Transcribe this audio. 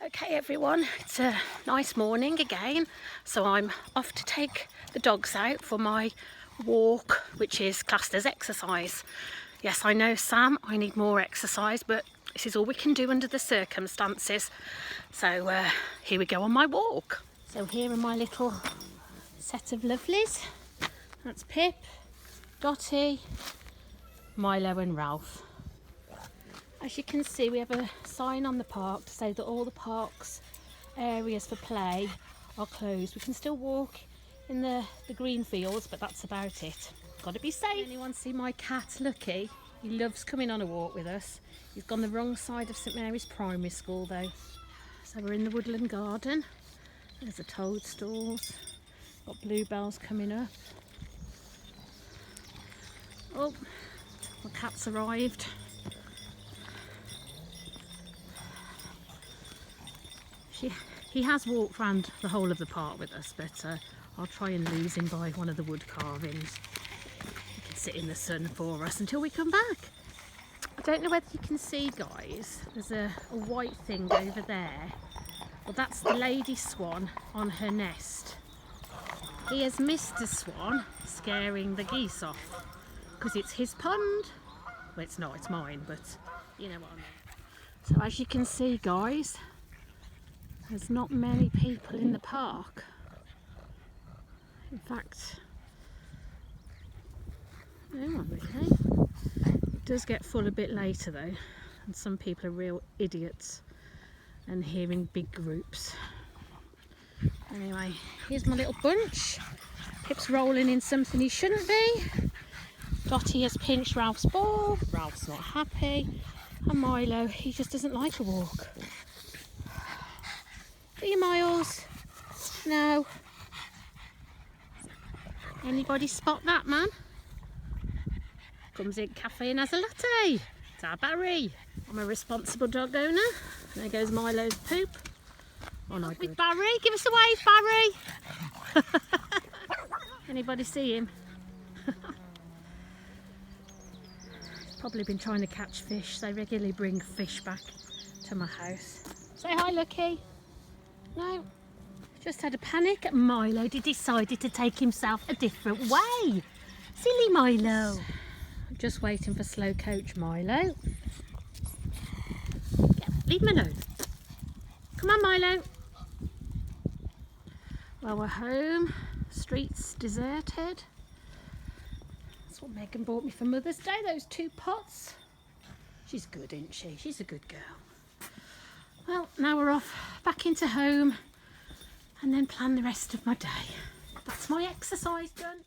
Okay everyone, it's a nice morning again, so I'm off to take the dogs out for my walk, which is classed as exercise. Yes, I know, Sam, I need more exercise, but this is all we can do under the circumstances. So here we go on my walk. So here are my little set of lovelies. That's Pip, Dottie, Milo and Ralph. As you can see, we have a sign on the park to say that all the park's areas for play are closed. We can still walk in the green fields, but that's about it. Got to be safe. Anyone see my cat, Lucky? He loves coming on a walk with us. He's gone the wrong side of St Mary's Primary School though. So we're in the woodland garden. There's the toadstools. Got bluebells coming up. Oh, my cat's arrived. He has walked around the whole of the park with us, but I'll try and lose him by one of the wood carvings. He can sit in the sun for us until we come back. I don't know whether you can see, guys, there's a white thing over there. Well, that's the lady swan on her nest. Here's Mr. Swan scaring the geese off because it's his pond. Well, it's not, it's mine, but you know what I mean. So as you can see, guys, there's not many people in the park. In fact, no one really. It does get full a bit later though, and some people are real idiots and here in big groups. Anyway, here's my little bunch. Pip's rolling in something he shouldn't be. Dottie has pinched Ralph's ball. Ralph's not happy. And Milo, he just doesn't like a walk. Are you, Miles? No. Anybody spot that man? Comes in cafe and has a latte. It's our Barry. I'm a responsible dog owner. There goes Milo's poop. Oh no, with Barry. Give us a wave, Barry. Anybody see him? He's probably been trying to catch fish. They regularly bring fish back to my house. Say hi, Lucky. No, just had a panic. Milo decided to take himself a different way. Silly Milo. Just waiting for slow coach Milo. Yeah, leave him alone. Come on, Milo. Well, we're home. Streets deserted. That's what Megan bought me for Mother's Day, those 2 pots. She's good, isn't she? She's a good girl. Well, now we're off back into home and then plan the rest of my day. That's my exercise done.